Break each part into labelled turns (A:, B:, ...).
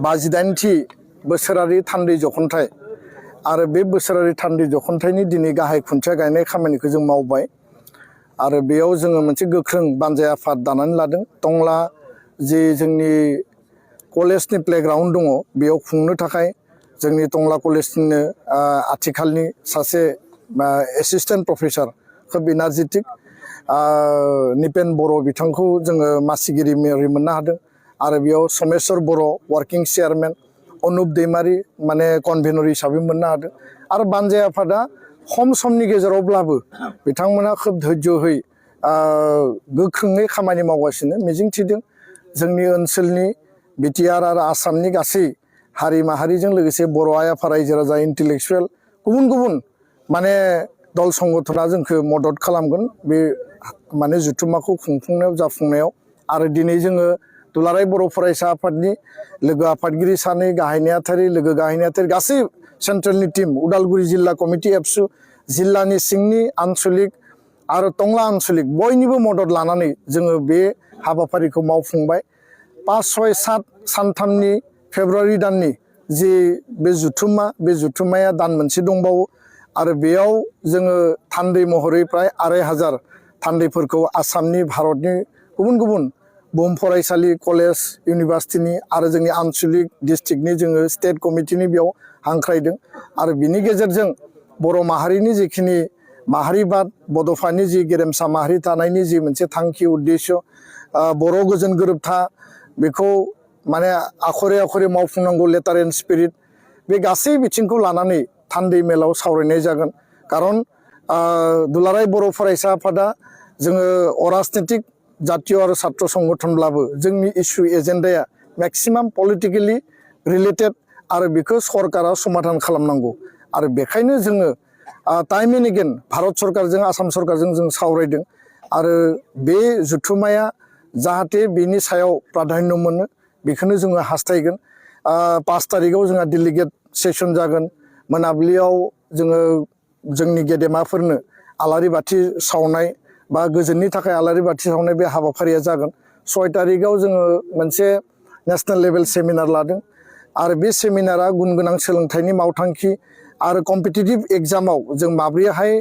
A: 58थि बोसोरारि थान्दै जखनथाइ आरो बे बोसोरारि थान्दै जखनथाइनि दिनै गाहाय खुन्थिया गायनाय खामानिखौ जों मावबाय आरो बेयाव जोङो मोनसे गोख्रों बानजाय आफाद दानानै लादों। टंला जे जोंनि कलेजनि प्लेग्राउन्ड दङ बेयाव खुंनो थाखाय जोंनि टंला कलेजनिनो आथिखालनि सासे एसिस्टेन्ट प्रफेसर खोब इनार्जेटिक निपेन बर' बिथांखौ जोङो मासिगिरि महरै मोननो हादों आरो बेयाव समेस्वर बर' वार्किं चेयारमेन अनुप दैमारि माने कनभेनर हिसाबै मोननो हादों आरो बानजाय आफादा खम समनि गेजेरावब्लाबो बिथांमोना खोब धैर्यहै गोख्रोङै खामानि मावगासिनो मिजिंथिदों जोंनि ओनसोलनि बिटिआर आरो आसामनि गासै हारि माहारिजों लोगोसे बर' आइ आफा रायजो राजा इन्टेलेक्सुवेल गुबुन गुबुन माने दल संगठना जोंखौ मदद खालामगोन बे माने जुथुम्माखौ खुंफुंनायाव जाफुंनायाव आरो दिनै जोङो दुलाराय बर' फरायसा आफादनि लोगो आफादगिरि सानै गाहाय नेहाथारि लोगो गाहाय नेहाथारि गासै सेन्ट्रेलनि टिम उदालगुरि जिल्ला कमिटि एबसु जिल्लानि सिंनि आन्चलिक आरो टंला आन्चलिक बयनिबो मदद लानानै जोङो बे हाबाफारिखौ मावफुंबाय 5-6-7 सानथामनि फेब्रुवारि दाननि जि बे जुथुम्माया दान मोनसे दंबावो आरो बेयाव जोङो थान्दै महरै प्राय 2500 थान्दैफोरखौ आसामनि भारतनि गुबुन गुबुन बुहुम फरायसालि कलेज इउनिभार्सिटिनि आरो जोंनि आन्चलिक डिस्ट्रिक्टनि जोङो स्टेट कमिटिनि बेयाव हांख्रायदों आरो बिनि गेजेरजों बर' माहारिनि जिखिनि माहारिबाद बड'फानि जि गेरेमसा माहारि थानायनि जि मोनसे थांखि उद्देश्य बर' गोजोन गोरोबथा बेखौ माने Akhare Akhare मावफुंनांगौ letter and spirit बे गासै बिथिंखौ लानानै थान्दै मेलाव सावरायनाय जागोन खारन दुलाराय बर' फरायसा आफादा जोङो अराजनितिक जातीय आरो छात्र संगठनब्लाबो जोंनि इस्यु एजेन्डाया मेक्सिमाम पलिटिकेलि रिलेटेड आरो बेखौ सरकारा समाधान खालामनांगौ आरो बेखायनो जोङो टाइम एन्ड एगेन भारत सरकारजों आसाम सरकारजों जों सावरायदों आरो बे जुथुम्माया जाहाथे बेनि सायाव प्राधान्य मोनो बेखौनो जोङो हास्थायगोन 5 तारिखआव जोंहा डेलिगेट सेसन जागोन मोनाबिलियाव जोङो जोंनि गेदेमाफोरनो आलारि बाथि सावनाय बा गोजोननि थाखाय आलारि बाथि सावनाय बे हाबाफारिया जागोन 6 तारिखआव जोङो मोनसे नेशनेल लेभेल सेमिनार लादों आरो बे सेमिनारा गुन गोनां सोलोंथाइनि मावथांखि आरो कम्पिटिटिभ एग्जामाव जों माब्रैहाय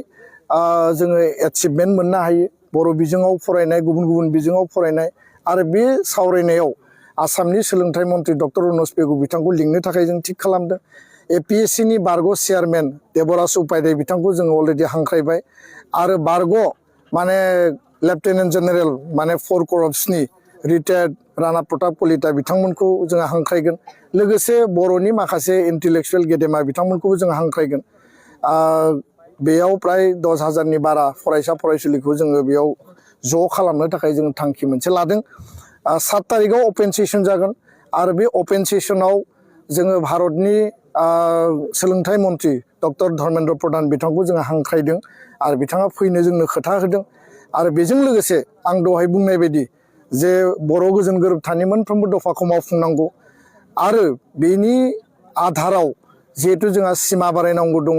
A: जोङो एचिभमेन्ट मोननो हायो बर' बिजोङाव फरायनाय गुबुन गुबुन बिजोङाव फरायनाय आरो बे सावरायनायाव आसामनि सोलोंथाइ मन्त्रि डक्टर उनस पेगु बिथांखौ लिंनो थाखाय जों थिग खालामदों APSCनि बारग' चेयारमेन देबराज उपाध्याय बिथांखौ जोङो अलरेडि हांख्रायबाय आरो बारग' माने लेफ्टेनेन्ट जेनेरेल माने 4 करप्सनि रिटायार्ड राणा प्रताप कलिता बिथांमोनखौ जोङो हांख्रायगोन लोगोसे बर'नि माखासे इन्टेलेक्सुवेल गेदेमा बिथांमोनखौबो जोङो हांख्रायगोन बेयाव प्राय 10,000नि बारा फरायसा फरायसुलिखौ जोङो बेयाव ज' खालामनो थाखाय जों थांखि मोनसे लादों 7 तारिखआव अपेन सेसन जागोन आरो बे अपेन सेसनाव जोङो भारतनि सोलोंथाइ मन्त्रि डक्टर धर्मेन्द्र प्रधान बिथांखौ जोङो हांख्रायदों आरो बिथाङा फैनो जोंनो खोथा होदों आरो बेजों लोगोसे आं दहाय बुंनाय बायदि जे बर' गोजोन गोरोबथानि मोनफ्रोमबो दफाखौ मावफुंनांगौ आरो बेनि आधाराव जिहेतु जोंहा सिमा बारायनांगौ दङ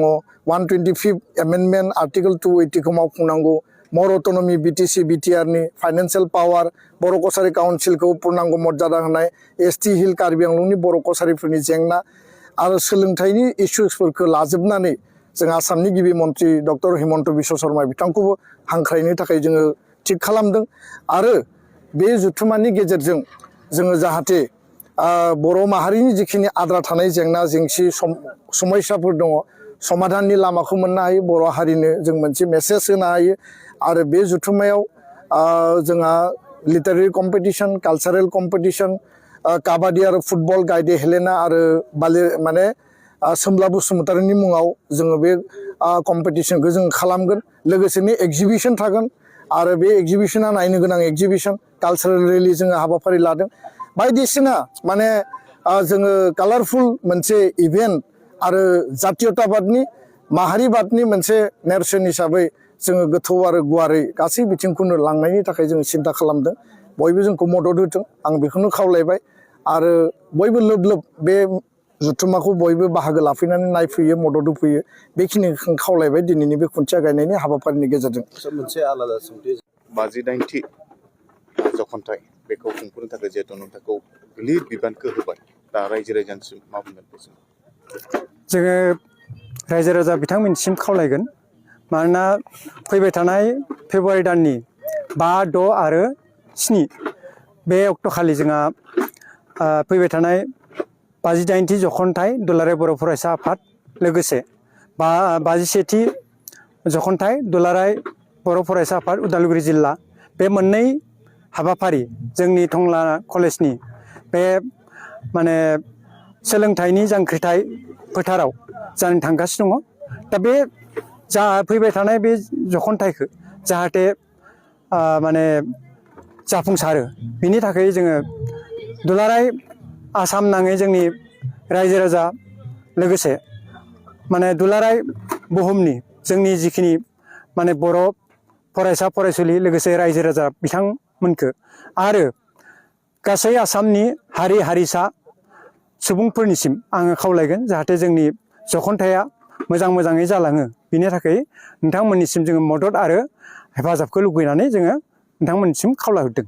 A: 125th एमेन्डमेन्ट आर्टिकल 280 खौ मावफुंनांगौ मर अट'नमि BTC BTRनि फाइनान्सियेल पावार बर' कसारि काउन्सिलखौ पुर्नांग मर्यादा होनाय ST हिल कार्बि आंलंनि बर' कसारिफोरनि जेंना आरो सोलोंथाइनि इस्युसफोरखौ लाजोबनानै जों आसामनि गिबि मन्त्रि डक्टर हिमन्त बिश्व शर्मा बिथांखौबो हांख्रायनो थाखाय जोङो थिग खालामदों आरो बे जुथुम्मानि गेजेरजों जोङो जाहाथे बर' माहारिनि जिखिनि आद्रा थानाय जेंना जेंसि समस्याफोर दङ समाधाननि लामाखौ मोननो हायो बर' हारिनो जों मोनसे मेसेज होनो हायो आरो बे जुथुम्मायाव जोंहा लिटारेरि कम्पिटिसन कालचारेल कम्पिटिसन काबादि आरो फुटबल गायदे हेलेना आरो माने सोमला बसुमतारिनि मुङाव जोङो बे कम्पिटिसनखौ जों खालामगोन लोगोसेनो एक्जिबिसन थागोन आरो बे एक्जिबिसना नायनो गोनां एक्जिबिसन कालचारेल रेलि जोङो हाबाफारि लादों बायदिसिना माने जोङो कालारफुल मोनसे इभेन्ट आरो जातीयताबादनि माहारिबादनि मोनसे नेरसोन हिसाबै जोङो गोथौ आरो गुवारै गासै बिथिंखौनो लांनायनि थाखाय जोङो सिन्था खालामदों बयबो जोंखौ मदद होदों आं बेखौनो खावलायबाय आरो बयबो लोब लोब बे जुथुम्माखौ बयबो बाहागो लाफैनानै नायफैयो मदद होफैयो बेखिनिखौ खावलायबाय दिनैनि बे खुन्थिया गायनायनि हाबाफारिनि गेजेरजों
B: मोनसे आलादा सोंथि 58थि जखनथाइ बेखौ खुंफुंनो थाखाय जिहेतु नोंथांखौ गिलिर बिबानखौ होबाय दा रायजो राजानिसिम मा बुंगोन बे समाव?
C: जोङो रायजो राजा बिथांमोननिसिम खावलायगोन मानोना फैबाय थानाय फेब्रुवारि दाननि 5, 6 आरो 7 बे अक्ट'खालि जोंहा फैबाय थानाय 58थि जखनथाइ दुलाराय बर' फरायसा आफाद लोगोसे 51थि जखनथाइ दुलाराय बर' फरायसा आफाद उदालगुरि जिल्ला बे मोननै हाबाफारि जोंनि टंला कलेजनि बे माने सोलोंथाइनि जांख्रिथाय फोथाराव जानो थांगासिनो दङ। दा बे जा फैबाय थानाय बे जखनथाइखौ जाहाथे माने जाफुंसारो बिनि थाखाय जोङो दुलाराय आसाम नाङै जोंनि रायजो राजा लोगोसे माने दुलाराय बुहुमनि जोंनि जिखिनि माने बर' फरायसा फरायसुलि लोगोसे रायजो राजा बिथांमोनखो आरो गासै आसामनि हारि हारिसा सुबुंफोरनिसिम आङो खावलायगोन जाहाथे जोंनि जखनथाइया मोजाङै जालाङो। बिनि थाखाय नोंथांमोननिसिम जोङो मदद आरो हेफाजाबखौ लुबैनानै जोङो नोंथांमोननिसिम खावलायहरदों।